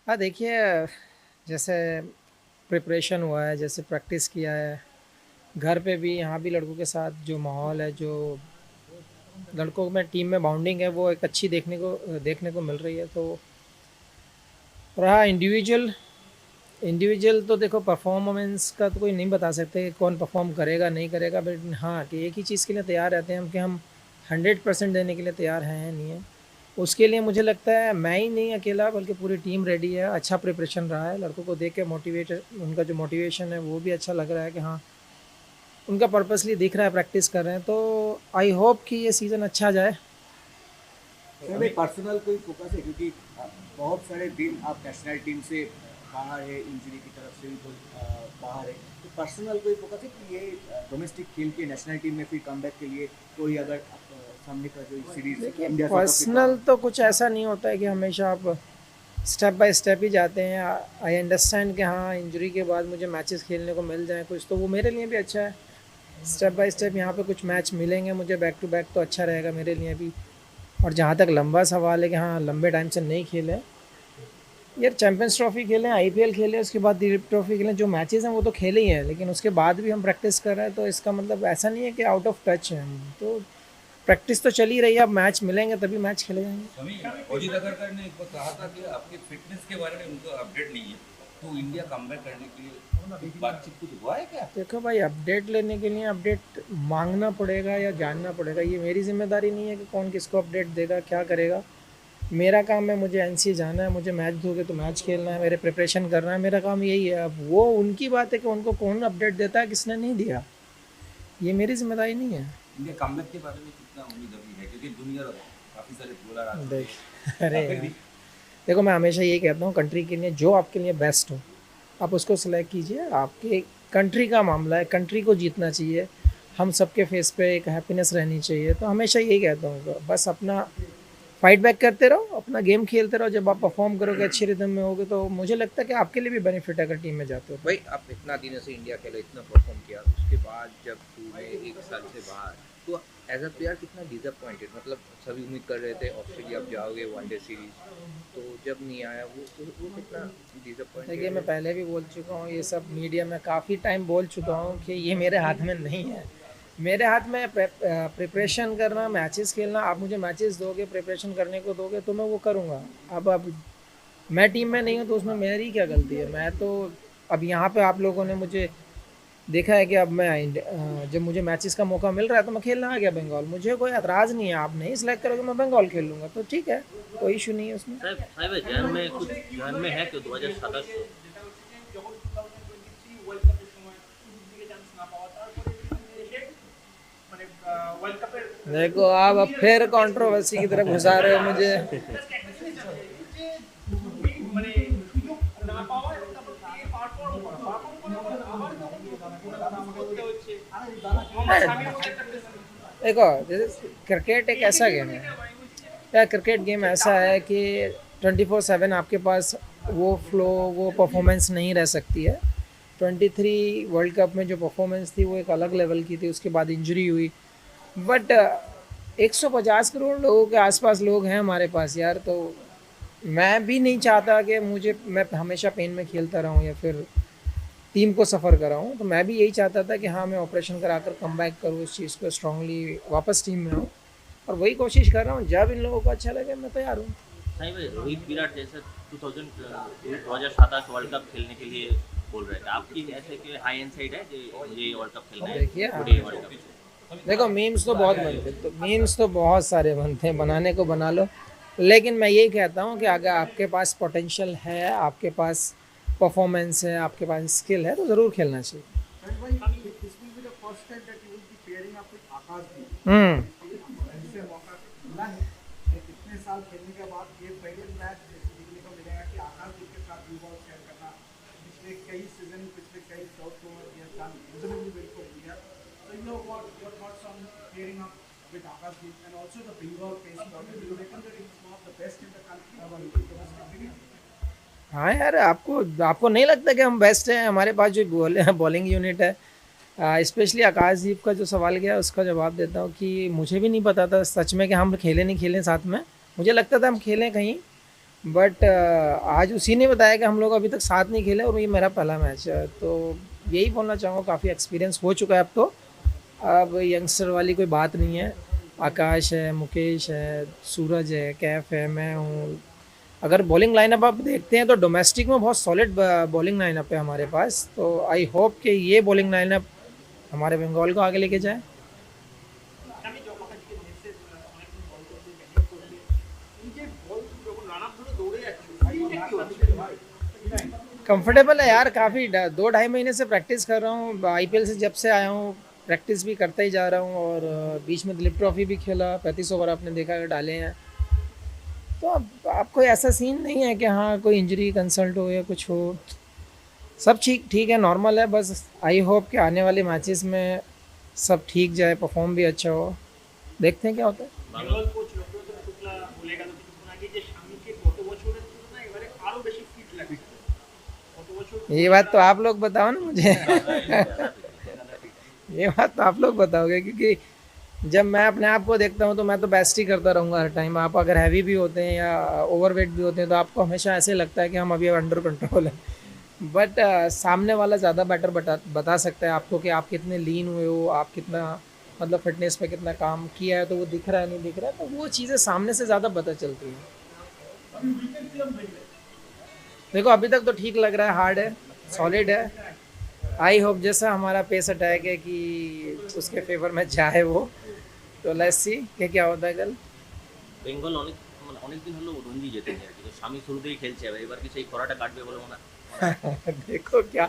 हाँ, देखिए, जैसे प्रिपरेशन हुआ है, जैसे प्रैक्टिस किया है, घर पे भी यहाँ भी लड़कों के साथ जो माहौल है, जो लड़कों में टीम में बॉन्डिंग है, वो एक अच्छी देखने को मिल रही है। तो रहा इंडिविजुअल इंडिविजुअल तो देखो, परफॉर्मेंस का तो कोई नहीं बता सकते कि कौन परफॉर्म करेगा नहीं करेगा, बट हाँ कि एक ही चीज़ के लिए तैयार रहते हैं हम कि हम 100% देने के लिए तैयार हैं नहीं है। उसके लिए मुझे लगता है मैं ही नहीं अकेला बल्कि पूरी टीम रेडी है। अच्छा प्रिपरेशन रहा है, लड़कों को देख के मोटिवेट, उनका जो मोटिवेशन है वो भी अच्छा लग रहा है कि हाँ उनका पर्पसली दिख रहा है, प्रैक्टिस कर रहे हैं। तो आई होप कि ये सीज़न अच्छा जाए। सर में पर्सनल कोई फोकस है क्योंकि बहुत सारे दिन आप नेशनल टीम से बाहर है, इंजरी की तरफ से भी बाहर है, तो पर्सनल कोई फोकस है कि ये डोमेस्टिक खेल के नेशनल टीम में फिर कमबैक के लिए कोई अगर सामने का जो सीरीज देखिए, इंडिया साउथ अफ्रीका। पर्सनल तो कुछ ऐसा नहीं होता है कि हमेशा आप स्टेप बाय स्टेप ही जाते हैं। आई अंडरस्टैंड कि हाँ इंजरी के बाद मुझे मैचेस खेलने को मिल जाएँ कुछ, तो वो मेरे लिए भी अच्छा है। स्टेप बाय स्टेप यहाँ पे कुछ मैच मिलेंगे मुझे बैक टू बैक, तो अच्छा रहेगा मेरे लिए भी। और जहाँ तक लंबा सवाल है कि हाँ लंबे टाइम से नहीं खेले यार, चैंपियंस ट्रॉफी खेलें, आईपीएल खेलें, उसके बाद दिलीप ट्रॉफी खेलें, जो मैचेस हैं वो तो खेले ही हैं, लेकिन उसके बाद भी हम प्रैक्टिस कर रहे हैं, तो इसका मतलब ऐसा नहीं है कि आउट ऑफ टच हैं हम। तो प्रैक्टिस तो चल ही रही है, अब मैच मिलेंगे तभी मैच खेले जाएंगे। स्वामी, अजीत अगरकर ने एक बार कहा था कि आपके फिटनेस के बारे में उनको अपडेट नहीं है, तो इंडिया कमबैक करने के लिए बातचीत कुछ हुआ है क्या? देखो भाई, अपडेट लेने के लिए अपडेट मांगना पड़ेगा या जानना पड़ेगा, ये मेरी जिम्मेदारी नहीं है कि कौन किसको अपडेट देगा क्या करेगा। मेरा काम है, मुझे एनसी जाना है, मुझे मैच दोगे तो मैच खेलना है, मेरे प्रिपरेशन करना है, मेरा काम यही है। अब वो उनकी बात है कि उनको कौन अपडेट देता है किसने नहीं दिया, ये मेरी जिम्मेदारी नहीं है। इंडिया कमबैक के बारे में कितना उम्मीद अभी है, क्योंकि दुनिया काफी सारे बॉलर आ चुके देख अरे हैं। फिर यार, भी देखो मैं हमेशा यही कहता हूँ, कंट्री के लिए जो आपके लिए बेस्ट हो आप उसको सिलेक्ट कीजिए। आपके कंट्री का मामला है, कंट्री को जीतना चाहिए, हम सबके फेस पे एक हैप्पीनेस रहनी चाहिए। तो हमेशा यही कहता हूँ, बस अपना फाइट बैक करते रहो, अपना गेम खेलते रहो। जब आप परफॉर्म करोगे, अच्छी रिदम में होगे, तो मुझे लगता है कि आपके लिए भी बेनिफिट है अगर टीम में जाते हो तो। भाई आप इतना दिनों से इंडिया के लिए इतना परफॉर्म किया, उसके बाद जब तूने एक साल से बाहर, तो एज अ प्लेयर कितना डिसअपॉइंटेड, मतलब सभी उम्मीद कर रहे थे ऑस्ट्रेलिया आप जाओगे वनडे सीरीज, तो जब नहीं आया वो कितना देखिए, डिसअपॉइंटेड मैं है। पहले भी बोल चुका हूँ, ये सब मीडिया में काफ़ी टाइम बोल चुका हूँ कि ये मेरे हाथ में नहीं है। मेरे हाथ में प्रिपरेशन करना, मैचेस खेलना। आप मुझे मैचेस दोगे, प्रिपरेशन करने को दोगे तो मैं वो करूँगा। अब मैं टीम में नहीं हूँ तो उसमें मेरी क्या गलती है। मैं तो अब यहाँ पे आप लोगों ने मुझे देखा है कि अब जब मुझे मैचेस का मौका मिल रहा है तो मैं खेलने आ गया बंगाल। मुझे कोई एतराज़ नहीं है, आप नहीं सिलेक्ट करोगे मैं बंगाल खेल लूँगा, तो ठीक है, कोई इशू नहीं है उसमें। साहब साहब ध्यान में कुछ ध्यान में है कि 2027 देखो, आप अब फिर कंट्रोवर्सी की तरफ घुसा रहे हो मुझे। देखो, जैसे क्रिकेट एक ऐसा गेम है, या क्रिकेट गेम ऐसा है कि 24/7 आपके पास वो फ्लो, वो परफॉर्मेंस नहीं रह सकती है। 23 वर्ल्ड कप में जो परफॉर्मेंस थी वो एक अलग लेवल की थी, उसके बाद इंजरी हुई। बट 150 करोड़ लोगों के आसपास लोग हैं हमारे पास यार, तो मैं भी नहीं चाहता कि मैं हमेशा पेन में खेलता रहूं या फिर टीम को सफ़र कराऊं। तो मैं भी यही चाहता था कि हाँ मैं ऑपरेशन कराकर कम बैक करूँ, इस चीज़ को स्ट्रांगली वापस टीम में हूँ, और वही कोशिश कर रहा हूँ। जब इन लोगों को अच्छा लगे मैं तैयार हूँ। साहब रोहित विराट जैसे 2027 वर्ल्ड कप खेलने के लिए बोल रहे थे, आपकी ऐसे कि हाई एंड साइड है कि ये वर्ल्ड कप खेलना है, देखिए, टुडे वर्ल्ड कप। देखो मीम्स तो बहुत बनते, तो मीम्स तो बहुत सारे बनते हैं, बनाने को बना लो। लेकिन मैं यही कहता हूँ कि अगर आपके पास पोटेंशियल है, आपके पास परफॉर्मेंस है, आपके पास स्किल है, तो ज़रूर खेलना चाहिए। This will be the first time that you will be pairing up with Akashdeep. Hmm. इससे मौका मिला है इतने साल खेलने के बाद, ये पहले मैच देखने को मिलेगा कि आकाशदीप के साथ ब्लू बॉल शेयर करना। पिछले कई सीजन, पिछले कई साउथ में ये done reasonably well for India. So you know what your thoughts on pairing up with Akashdeep and also the Bengal pace bowler? Do you reckon that it's one of the best in the country or in domestic cricket? हाँ यार, आपको आपको नहीं लगता कि हम best हैं? हमारे पास जो बॉलिंग यूनिट है, स्पेशली आकाशदीप का जो सवाल किया उसका जवाब देता हूँ कि मुझे भी नहीं पता था सच में कि हम खेलें नहीं खेलें साथ में। मुझे लगता था हम खेलें कहीं, बट आज उसी ने बताया कि हम लोग अभी तक साथ नहीं खेले और ये मेरा पहला मैच है, तो यही बोलना चाहूँगा, काफ़ी एक्सपीरियंस हो चुका है अब तो। अब यंगस्टर वाली कोई बात नहीं है। आकाश है, मुकेश है, सूरज है, कैफ है, मैं हूँ। अगर बॉलिंग लाइनअप आप देखते हैं तो डोमेस्टिक में बहुत सॉलिड बॉलिंग लाइनअप है हमारे पास, तो आई होप कि ये बॉलिंग लाइनअप हमारे बंगाल को आगे लेके जाए। আমি যখন আজকে মেসে অনেকদিন বল করতে ব্যাটিং করলে এই যে বল যখন রান আপ ধরে দৌড়ে যাচ্ছে এইটা কি হচ্ছে ভাই? कंफर्टेबल है यार, काफ़ी 2-2.5 महीने से प्रैक्टिस कर रहा हूँ। आईपीएल से जब से आया हूँ प्रैक्टिस भी करता ही जा रहा हूँ, और बीच में दिलीप ट्रॉफी भी खेला, 35 ओवर आपने देखा कि डाले हैं। तो अब आपको ऐसा सीन नहीं है कि हाँ कोई इंजरी कंसल्ट हो या कुछ हो, सब ठीक ठीक है, नॉर्मल है। बस आई होप कि आने वाले मैचेस में सब ठीक जाए, परफॉर्म भी अच्छा हो, देखते हैं क्या होता है। বেঙ্গল কোচ লোকনাথ শুক্লা বলে গেল কিছুক্ষণ আগে যে স্বামীকে গত বছরের তুলনায় এবারে আরো বেশি ফিট লাগছে। গত বছর ये बात तो आप लोग बताओ ना मुझे। ये बात तो आप लोग बताओगे, क्योंकि जब मैं अपने आप को देखता हूँ तो मैं तो बेस्ट ही करता रहूँगा हर टाइम। आप अगर हैवी भी होते हैं या ओवरवेट भी होते हैं तो आपको हमेशा ऐसे लगता है कि हम अभी अंडर कंट्रोल हैं, बट सामने वाला ज़्यादा बेटर बता सकता है आपको कि आप कितने लीन हुए हो, आप कितना मतलब फिटनेस पे कितना काम किया है, तो वो दिख रहा है नहीं दिख रहा है, तो वो चीज़ें सामने से ज़्यादा पता चलती हैं। देखो अभी तक तो ठीक लग रहा है, हार्ड है, सॉलिड है। आई होप जैसा हमारा पेस अटैक है कि उसके फेवर में जाए वो, तो लेट्स सी कि क्या होता है कल। বেঙ্গল অনেক মানে অনেকদিন হলো রঞ্জি জেতেনি আর কি, তো স্বামী শুরুতেই খেলছে, এবার কি সেই খরাটা কাটবে বলে মনে হয়? देखो क्या,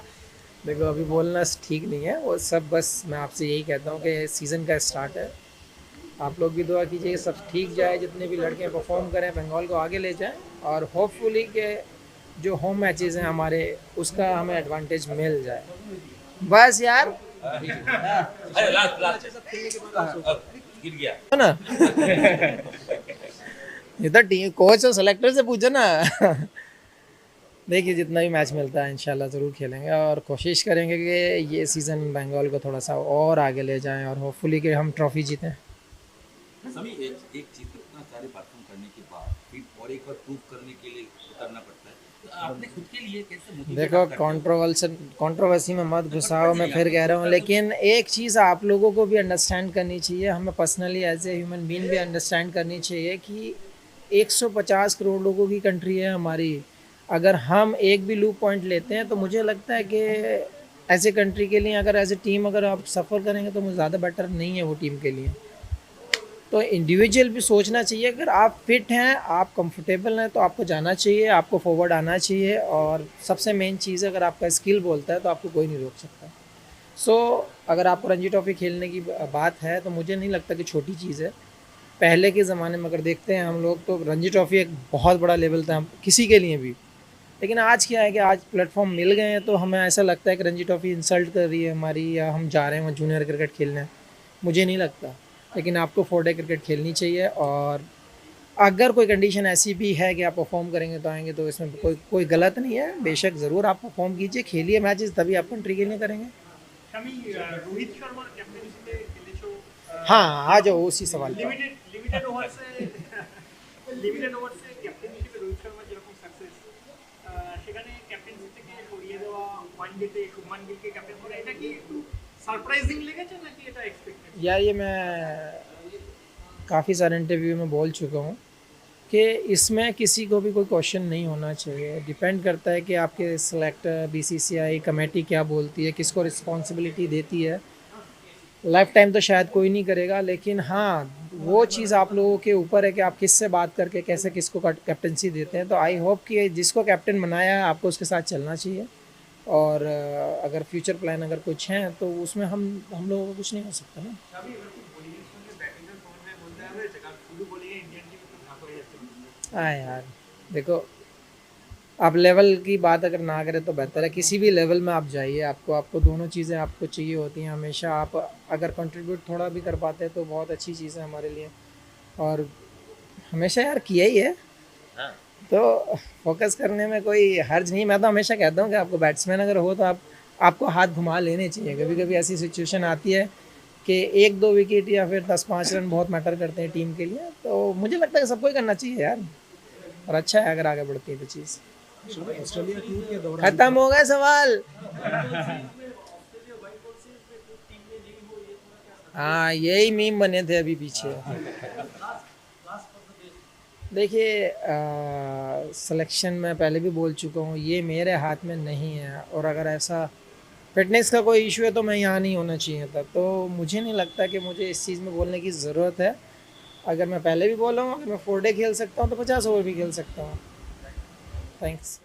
देखो अभी बोलना ठीक नहीं है वो सब, बस मैं आपसे यही कहता हूँ कि सीज़न का स्टार्ट है, आप लोग भी दुआ कीजिए सब ठीक जाए, जितने भी लड़के परफॉर्म करें बंगाल को आगे ले जाएं, और होपफुली के जो होम मैचेस हैं हमारे उसका हमें एडवांटेज मिल जाए, बस यार। अरे लास्ट लास्ट गिर गया है ना। ये तो टीम कोच और सेलेक्टर से पूछो ना। देखिए जितना भी मैच मिलता है इंशाल्लाह ज़रूर खेलेंगे, और कोशिश करेंगे कि ये सीज़न बंगाल को थोड़ा सा और आगे ले जाएं, और होपफुली कि हम ट्रॉफ़ी जीतें। सभी एक चीज को इतना सारे परफॉर्म करने के बाद फिर और एक बार प्रूव करने के लिए उतरना पड़ता है, तो आपने खुद के लिए कैसे मोटिवेट देखो करते हो? कंट्रोवर्सी में मत घुसाओ, मैं फिर कह रहा हूँ, लेकिन एक चीज़ आप लोगों को भी अंडरस्टैंड करनी चाहिए, हमें personally as a human being भी अंडरस्टैंड करनी चाहिए कि 150 करोड़ लोगों की कंट्री है हमारी। अगर हम एक भी लूप पॉइंट लेते हैं तो मुझे लगता है कि ऐसे कंट्री के लिए अगर एज ए टीम अगर आप सफ़र करेंगे तो मुझे ज़्यादा बेटर नहीं है वो टीम के लिए। तो इंडिविजुअल भी सोचना चाहिए, अगर आप फिट हैं, आप कंफर्टेबल हैं, तो आपको जाना चाहिए, आपको फॉरवर्ड आना चाहिए, और सबसे मेन चीज़ है अगर आपका स्किल बोलता है तो आपको कोई नहीं रोक सकता। सो अगर आपको रणजी ट्रॉफी खेलने की बात है तो मुझे नहीं लगता कि छोटी चीज़ है। पहले के ज़माने में अगर देखते हैं हम लोग तो रणजी ट्रॉफी एक बहुत बड़ा लेवल था किसी के लिए भी, लेकिन आज क्या है कि आज प्लेटफॉर्म मिल गए हैं तो हमें ऐसा लगता है कि रणजी ट्रॉफी इंसल्ट कर रही है हमारी, या हम जा रहे हैं वहाँ जूनियर क्रिकेट खेलने। मुझे नहीं लगता, लेकिन आपको 4 डे क्रिकेट खेलनी चाहिए, और अगर कोई कंडीशन ऐसी भी है कि आप परफॉर्म करेंगे तो आएंगे, तो इसमें कोई गलत नहीं है। बेशक ज़रूर आप परफॉर्म कीजिए, खेलिए मैचेस, तभी आप कंट्री के लिए करेंगे। স্বামী রোহিত শর্মার ক্যাপ্টেন্সিতে খেলেছো हाँ आ जाओ उसी सवाल पर। লিমিটেড ওভারসে ক্যাপ্টেন হিসেবে রোহিত শর্মার যেরকম সাকসেস সেখানে ক্যাপ্টেন্সি থেকে সরিয়ে দেওয়া ওয়ানডেতে শুভমান গিলকে ক্যাপ্টেন করা এটা কি একটু সারপ্রাইজিং লেগেছে নাকি এটা এক্সপেক্টেড? यार ये मैं काफ़ी सारे इंटरव्यू में बोल चुका हूँ कि इसमें किसी को भी कोई क्वेश्चन नहीं होना चाहिए। डिपेंड करता है कि आपके सेलेक्टर, बीसीसीआई कमेटी क्या बोलती है, किसको रिस्पॉन्सिबिलिटी देती है। लाइफ टाइम तो शायद कोई नहीं करेगा, लेकिन हाँ वो चीज़ आप लोगों के ऊपर है कि आप किससे बात करके कैसे किसको कैप्टनसी देते हैं। तो आई होप कि जिसको कैप्टन बनाया है आपको उसके साथ चलना चाहिए, और अगर फ्यूचर प्लान अगर कुछ हैं तो उसमें हम लोगों को कुछ नहीं हो सकता ना। আমি এরকম বোলিংয়ের সঙ্গে ব্যাটিংয়ের সমন্বয় বলতে হবে কারণ শুধু বোলিংয়ে ইন্ডিয়ান টিম একটু ভাগ হয়ে যাচ্ছে। हाँ यार देखो, आप लेवल की बात अगर ना करें तो बेहतर है। किसी भी लेवल में आप जाइए, आपको दोनों चीज़ें आपको चाहिए होती हैं हमेशा। आप अगर कंट्रीब्यूट थोड़ा भी कर पाते हैं तो बहुत अच्छी चीज़ है हमारे लिए, और हमेशा यार किया ही है, हाँ तो फोकस करने में कोई हर्ज नहीं। मैं तो हमेशा कहता हूँ कि आपको बैट्समैन अगर हो तो आपको हाथ घुमा लेने चाहिए। कभी कभी ऐसी सिचुएशन आती है कि 1-2 विकेट या फिर 10-5 रन बहुत मैटर करते हैं टीम के लिए, तो मुझे लगता है कि सबको ही करना चाहिए यार। और अच्छा है अगर आगे बढ़ती है तो चीज़। ऑस्ट्रेलिया टूर के दौरान खत्म हो गए सवाल। हाँ यही मीम बने थे अभी पीछे। देखिए सिलेक्शन मैं पहले भी बोल चुका हूँ, ये मेरे हाथ में नहीं है, और अगर ऐसा फिटनेस का कोई इशू है तो मैं यहाँ नहीं होना चाहिए था, तो मुझे नहीं लगता कि मुझे इस चीज़ में बोलने की ज़रूरत है। अगर मैं पहले भी बोला हूँ, अगर मैं 4 डे खेल सकता हूँ तो 50 ओवर भी खेल सकता हूँ। थैंक्स।